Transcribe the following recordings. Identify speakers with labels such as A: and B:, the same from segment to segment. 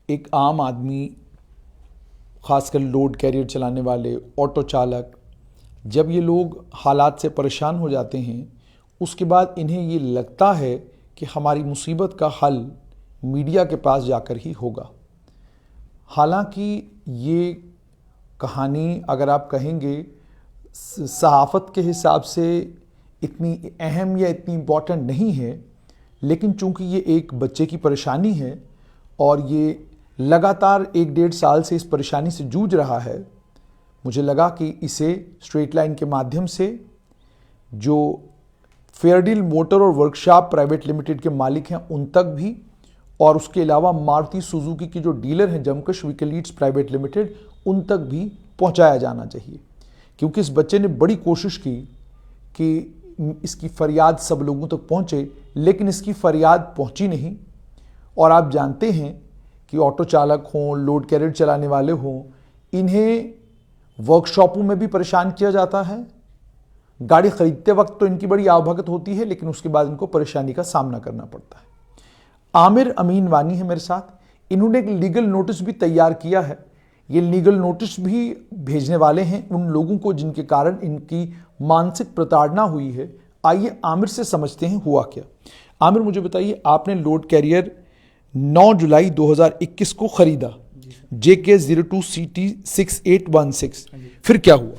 A: एक आम आदमी, खासकर लोड कैरियर चलाने वाले, ऑटो चालक, जब ये लोग हालात से परेशान हो जाते हैं उसके बाद इन्हें ये लगता है कि हमारी मुसीबत का हल मीडिया के पास जाकर ही होगा। हालांकि ये कहानी अगर आप कहेंगे सहाफ़त के हिसाब से इतनी अहम या इतनी इम्पॉर्टेंट नहीं है, लेकिन चूंकि ये एक बच्चे की परेशानी है और ये लगातार 1-1.5 साल से इस परेशानी से जूझ रहा है, मुझे लगा कि इसे स्ट्रेट लाइन के माध्यम से जो फेयरडील मोटर और वर्कशॉप प्राइवेट लिमिटेड के मालिक हैं उन तक भी, और उसके अलावा मारुति सुजुकी की जो डीलर हैं जमकश व्हीकल लीड्स प्राइवेट लिमिटेड, उन तक भी पहुंचाया जाना चाहिए। क्योंकि इस बच्चे ने बड़ी कोशिश की कि इसकी फरियाद सब लोगों तक पहुंचे, लेकिन इसकी फरियाद पहुंची नहीं। और आप जानते हैं कि ऑटो चालक हों, लोड कैरियर चलाने वाले हों, इन्हें वर्कशॉपों में भी परेशान किया जाता है। गाड़ी खरीदते वक्त तो इनकी बड़ी आवभगत होती है, लेकिन उसके बाद इनको परेशानी का सामना करना पड़ता है। आमिर अमीन वानी है मेरे साथ। इन्होंने एक लीगल नोटिस भी तैयार किया है। ये लीगल नोटिस भी भेजने वाले हैं उन लोगों को जिनके कारण इनकी मानसिक प्रताड़ना हुई है। आइए आमिर से समझते हैं हुआ क्या। आमिर, मुझे बताइए, आपने लोड कैरियर 9 जुलाई 2021 को खरीदा, JK02 CT 6816। फिर क्या हुआ?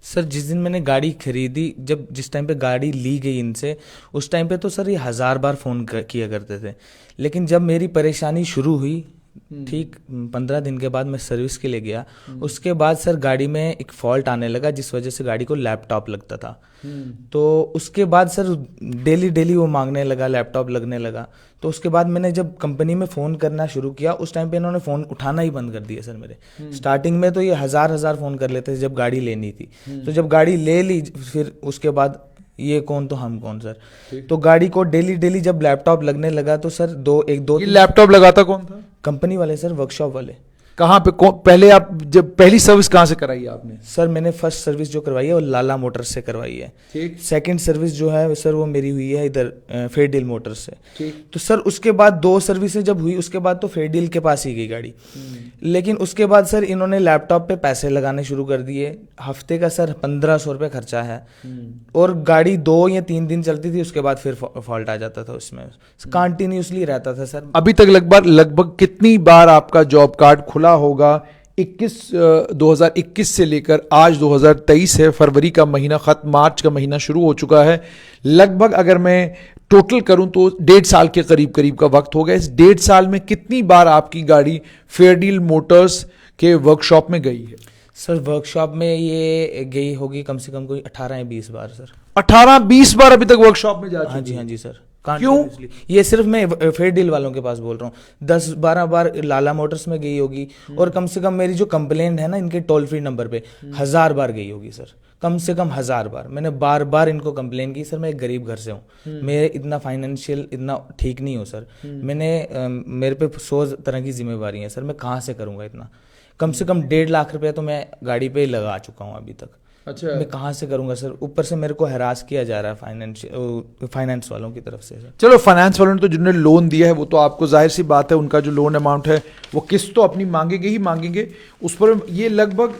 B: सर, जिस दिन मैंने गाड़ी खरीदी, जिस टाइम पे गाड़ी ली गई इनसे, उस टाइम पे तो सर ये 1000 बार फ़ोन किया करते थे। लेकिन जब मेरी परेशानी शुरू हुई, ठीक 15 दिन के बाद मैं सर्विस के लिए गया, उसके बाद सर गाड़ी में एक फॉल्ट आने लगा जिस वजह से गाड़ी को लैपटॉप लगता था। तो उसके बाद सर डेली वो मांगने लगा, लैपटॉप लगने लगा। तो उसके बाद मैंने जब कंपनी में फ़ोन करना शुरू किया, उस टाइम पे इन्होंने फ़ोन उठाना ही बंद कर दिया सर मेरे। स्टार्टिंग में तो ये हजार फ़ोन कर लेते थे जब गाड़ी लेनी थी। तो जब गाड़ी ले ली, फिर उसके बाद ये कौन तो हम कौन सर। तो गाड़ी को डेली जब लैपटॉप लगने लगा तो सर ये
A: लैपटॉप लगाता कौन था?
B: कंपनी वाले सर, वर्कशॉप वाले।
A: कहाँ पे? पहले आप जब पहली सर्विस कहाँ से कराई आपने?
B: सर मैंने फर्स्ट सर्विस जो करवाई है वो लाला मोटर्स से करवाई है। ठीक। सेकंड सर्विस जो है सर वो मेरी हुई है इधर फेयरडील मोटर्स से। ठीक। तो सर उसके बाद 2 सर्विसेज जब हुई, उसके बाद तो फेयरडील के पास ही गई गाड़ी। लेकिन उसके बाद सर इन्होंने लैपटॉप पे पैसे लगाने शुरू कर दिए। हफ्ते का सर 1500 रुपये खर्चा है। और गाड़ी 2 या 3 दिन चलती थी, उसके बाद फिर फॉल्ट आ जाता था उसमें। कंटिन्यूसली रहता था सर।
A: अभी तक लगभग कितनी बार आपका जॉब कार्ड खुला होगा? 2021 से लेकर आज 2023 है, फरवरी का महीना खत्म, मार्च का महीना शुरू हो चुका है। लगभग अगर मैं टोटल करूं तो 1.5 साल के करीब का वक्त हो गया। इस 1.5 साल में कितनी बार आपकी गाड़ी फेयरडील मोटर्स के वर्कशॉप में गई है?
B: सर वर्कशॉप में ये गई होगी कम से कम कोई 18 या 20 बार सर।
A: 18-20 बार अभी तक वर्कशॉप में जा चुकी है?
B: हाँ जी सर।
A: क्यों?
B: ये सिर्फ मैं फेयरडील वालों के पास बोल रहा हूँ। 10-12 बार लाला मोटर्स में गई होगी। और कम से कम मेरी जो कंप्लेंट है ना, इनके टोल फ्री नंबर पे 1000 बार गई होगी सर। कम से कम 1000 बार मैंने बार इनको कंप्लेन की। सर मैं एक गरीब घर से हूँ, मैं इतना फाइनेंशियल इतना ठीक नहीं हूँ सर। मेरे पे 100 तरह की जिम्मेवारी है सर। मैं कहाँ से करूँगा इतना? कम से कम 1.5 लाख रुपया तो मैं गाड़ी पे ही लगा चुका हूँ अभी तक। अच्छा, मैं कहाँ से करूंगा सर? ऊपर से मेरे को हरास किया जा रहा है फाइनेंस वालों की तरफ से सर।
A: चलो, फाइनेंस वालों ने तो जिन्होंने लोन दिया है वो तो आपको जाहिर सी बात है उनका जो लोन अमाउंट है वो किस्त तो अपनी मांगेंगे ही मांगेंगे। उस पर ये लगभग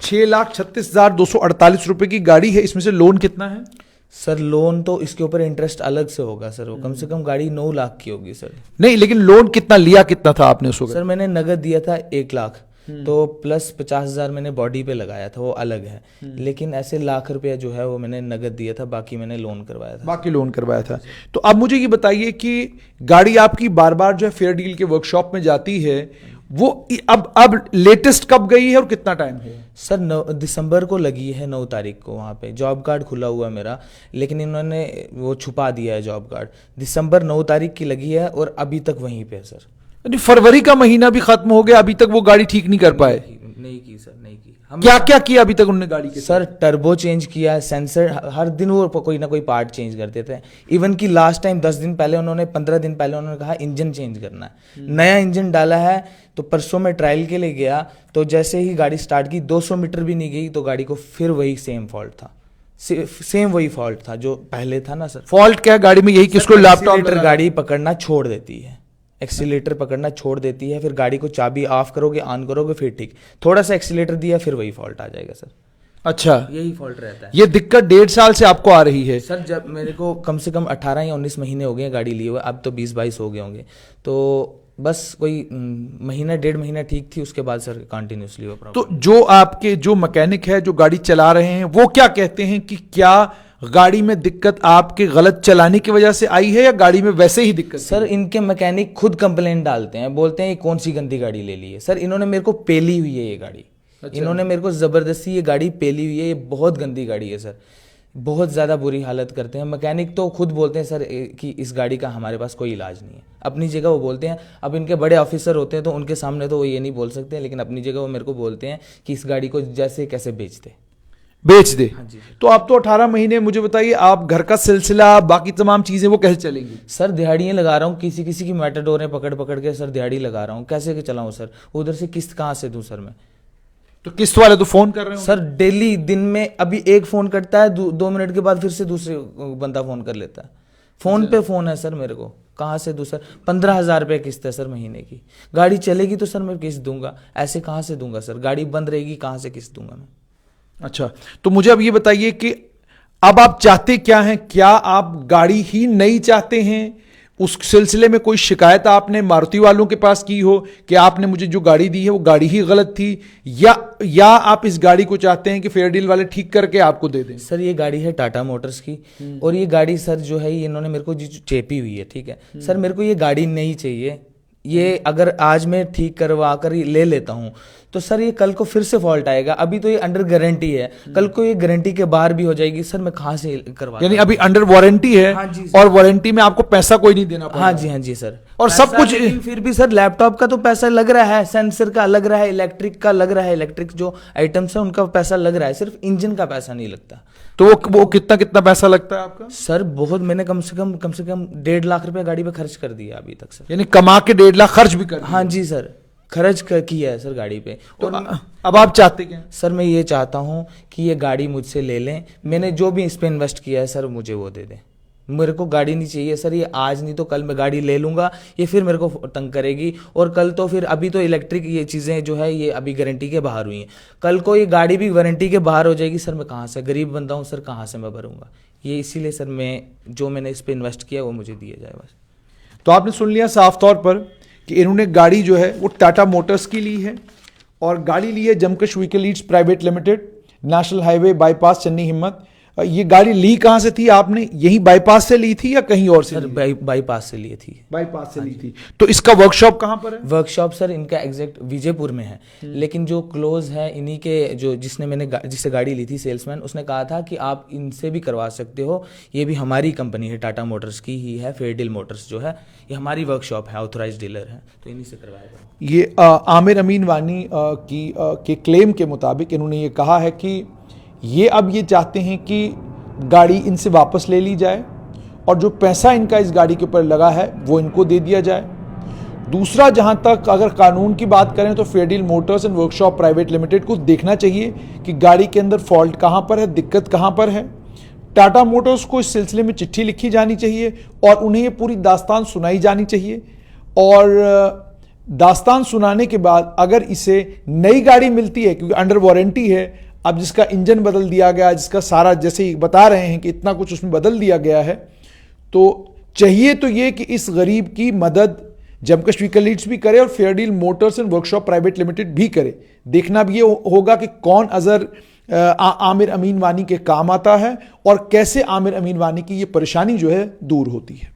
A: 6,36,248 रुपए की गाड़ी है। इसमें से लोन कितना है?
B: सर लोन तो इसके ऊपर इंटरेस्ट अलग से होगा सर। वो कम से कम गाड़ी 9 लाख की होगी सर।
A: नहीं, लेकिन लोन कितना लिया, कितना था आपने उसको?
B: सर मैंने नगद दिया था 1 लाख, तो प्लस 50,000 मैंने बॉडी पे लगाया था, वो अलग है। लेकिन ऐसे लाख रुपया जो है वो मैंने नगद दिया था, बाकी मैंने लोन करवाया था। तो अब मुझे ये बताइए कि गाड़ी आपकी बार बार जो है फेयरडील के वर्कशॉप में जाती है, वो अब लेटेस्ट कब गई है और कितना टाइम है? सर 9 दिसंबर को लगी है, 9 तारीख को। वहाँ पे जॉब कार्ड खुला हुआ मेरा, लेकिन इन्होंने वो छुपा दिया है जॉब कार्ड। दिसंबर 9 तारीख की लगी है और अभी तक वहीं पे है सर।
A: फरवरी का महीना भी खत्म हो गया, अभी तक वो गाड़ी ठीक नहीं कर पाए?
B: नहीं की सर, नहीं की।
A: क्या किया अभी तक उन्होंने गाड़ी के?
B: सर टर्बो चेंज किया, सेंसर हर दिन वो कोई ना कोई पार्ट चेंज कर देते हैं। इवन कि लास्ट टाइम 10 दिन पहले 15 दिन पहले उन्होंने कहा इंजन चेंज करना है। नया इंजन डाला है। तो परसों में ट्रायल के लिए गया, तो जैसे ही गाड़ी स्टार्ट की 200 मीटर भी नहीं गई तो गाड़ी को फिर वही सेम फॉल्ट था। सेम वही फॉल्ट था जो पहले था ना सर।
A: फॉल्ट क्या गाड़ी में? यही कि उसको लैपटॉप
B: गाड़ी पकड़ना छोड़ देती है, एक्सीलेटर पकड़ना छोड़ देती है, फिर गाड़ी को चाबी ऑफ करोगे ऑन करोगे फिर ठीक, थोड़ा सा एक्सीलेटर दिया फिर वही फॉल्ट आ जाएगा सर।
A: अच्छा,
B: यही फॉल्ट रहता है।
A: ये दिक्कत 1.5 साल से आपको आ रही है?
B: सर जब मेरे को कम से कम 18 या 19 महीने हो गए हैं गाड़ी लिए हुए, अब तो 20-22 हो गए होंगे, तो बस कोई महीना 1.5 महीना ठीक थी, उसके बाद सर कंटिन्यूसली वो प्रॉब्लम।
A: तो जो आपके जो मैकेनिक है जो गाड़ी चला रहे हैं वो क्या कहते हैं कि क्या गाड़ी में दिक्कत आपके गलत चलाने की वजह से आई है या गाड़ी में वैसे ही दिक्कत?
B: सर इनके मैकेनिक खुद कंप्लेंट डालते हैं, बोलते हैं ये कौन सी गंदी गाड़ी ले ली है। सर इन्होंने मेरे को पेली हुई है ये गाड़ी। अच्छा। इन्होंने मेरे को जबरदस्ती ये गाड़ी पेली हुई है, ये बहुत गंदी गाड़ी है सर, बहुत ज़्यादा बुरी हालत करते हैं। मैकेनिक तो खुद बोलते हैं सर कि इस गाड़ी का हमारे पास कोई इलाज नहीं है, अपनी जगह वो बोलते हैं। अब इनके बड़े ऑफिसर होते हैं तो उनके सामने तो वो ये नहीं बोल सकते, लेकिन अपनी जगह वो मेरे को बोलते हैं कि इस गाड़ी को जैसे कैसे बेच दे।
A: हाँ जी। तो आप तो 18 महीने, मुझे बताइए आप घर का सिलसिला बाकी तमाम चीजें वो कैसे चलेंगी?
B: सर दिहाड़ियाँ लगा रहा हूँ, किसी किसी की मैटाडोरें पकड़ पकड़ के सर दिहाड़ी लगा रहा हूँ, कैसे के चलाऊँ सर? उधर से किस्त कहाँ से दूँ सर मैं?
A: तो किस्त वाले तो फोन कर रहे हो
B: सर डेली, दिन में अभी एक फोन करता है, 2 मिनट के बाद फिर से दूसरे बंदा फोन कर लेता है। फोन पे फोन है सर मेरे को, कहाँ से दूँ सर? 15,000 रुपये किस्त है सर महीने की। गाड़ी चलेगी तो सर मैं किस्त दूंगा, ऐसे कहाँ से दूंगा सर? गाड़ी बंद रहेगी कहाँ से किस्त दूंगा मैं?
A: अच्छा, तो मुझे अब ये बताइए कि अब आप चाहते क्या हैं? क्या आप गाड़ी ही नहीं चाहते हैं? उस सिलसिले में कोई शिकायत आपने मारुति वालों के पास की हो कि आपने मुझे जो गाड़ी दी है वो गाड़ी ही गलत थी, या आप इस गाड़ी को चाहते हैं कि फेयर डील वाले ठीक करके आपको दे दें?
B: सर ये गाड़ी है टाटा मोटर्स की, और ये गाड़ी सर जो है ये इन्होंने मेरे को जो चेपी हुई है, ठीक है सर, मेरे को ये गाड़ी नहीं चाहिए। ये अगर आज मैं ठीक करवा कर ले लेता हूँ तो सर ये कल को फिर से फॉल्ट आएगा। अभी तो ये अंडर गारंटी है, कल को ये गारंटी के बाहर भी हो जाएगी सर, मैं कहाँ से करवा?
A: यानी अभी अंडर वारंटी है?
B: हाँ जी,
A: और वारंटी में आपको पैसा कोई नहीं देना पड़ेगा?
B: हाँ जी सर।
A: और सब कुछ,
B: फिर भी सर लैपटॉप का तो पैसा लग रहा है, सेंसर का लग रहा है, इलेक्ट्रिक का लग रहा है, इलेक्ट्रिक जो आइटम्स है उनका पैसा लग रहा है, सिर्फ इंजन का पैसा नहीं लगता।
A: तो वो कितना पैसा लगता है आपका?
B: सर बहुत, मैंने कम से कम 1.5 लाख रुपए गाड़ी पे खर्च कर दिया अभी तक सर।
A: यानी कमा के 1.5 लाख खर्च भी कर दिया?
B: हाँ जी सर, खर्च किया है सर गाड़ी पे।
A: तो अब आप चाहते क्या?
B: सर मैं ये चाहता हूँ कि ये गाड़ी मुझसे ले लें, मैंने जो भी इस पे इन्वेस्ट किया है सर मुझे वो दे दें। मेरे को गाड़ी नहीं चाहिए सर, ये आज नहीं तो कल मैं गाड़ी ले लूँगा, ये फिर मेरे को तंग करेगी, और कल तो फिर, अभी तो इलेक्ट्रिक ये चीज़ें जो है ये अभी गारंटी के बाहर हुई हैं, कल को ये गाड़ी भी वारंटी के बाहर हो जाएगी सर, मैं कहाँ से, गरीब बंदा हूँ सर, कहाँ से मैं भरूँगा? ये इसीलिए सर मैंने इस पर इन्वेस्ट किया वो मुझे दिया जाए बस।
A: तो आपने सुन लिया साफ तौर पर कि इन्होंने गाड़ी जो है वो टाटा मोटर्स की ली है, और गाड़ी ली है Jamkash vehicle leads private limited, national highway bypass Channi Himmat. ये गाड़ी ली कहाँ से थी आपने? यही बाईपास से ली थी या कहीं और से?
B: सर बाईपास से लिए थी।
A: बाईपास से ली थी। तो इसका वर्कशॉप कहाँ पर है?
B: वर्कशॉप सर इनका एग्जैक्ट विजयपुर में है, लेकिन जो क्लोज है इन्हीं के, जो जिससे गाड़ी ली थी सेल्समैन, उसने कहा था कि आप इनसे भी करवा सकते हो, ये भी हमारी कंपनी है, टाटा मोटर्स की ही है, फेयर डील मोटर्स जो है ये हमारी वर्कशॉप है, ऑथोराइज डीलर है, तो इन्हीं से करवाएगा।
A: ये आमिर अमीन वानी के क्लेम के मुताबिक इन्होंने ये कहा है कि ये अब ये चाहते हैं कि गाड़ी इनसे वापस ले ली जाए, और जो पैसा इनका इस गाड़ी के ऊपर लगा है वो इनको दे दिया जाए। दूसरा, जहां तक अगर कानून की बात करें तो fair deal Motors and workshop private limited को देखना चाहिए कि गाड़ी के अंदर फॉल्ट कहां पर है, दिक्कत कहां पर है। टाटा मोटर्स को इस सिलसिले में चिट्ठी लिखी जानी चाहिए और उन्हें ये पूरी दास्तान सुनाई जानी चाहिए, और दास्तान सुनाने के बाद अगर इसे नई गाड़ी मिलती है, क्योंकि अंडर वारंटी है, अब जिसका इंजन बदल दिया गया, जिसका सारा, जैसे ही बता रहे हैं कि इतना कुछ उसमें बदल दिया गया है, तो चाहिए तो ये कि इस गरीब की मदद जमकश व्हीकल लीड्स भी करे और fair deal Motors and workshop private limited भी करे। देखना भी ये होगा कि कौन अजर आमिर अमीन वानी के काम आता है और कैसे आमिर अमीन वानी की ये परेशानी जो है दूर होती है।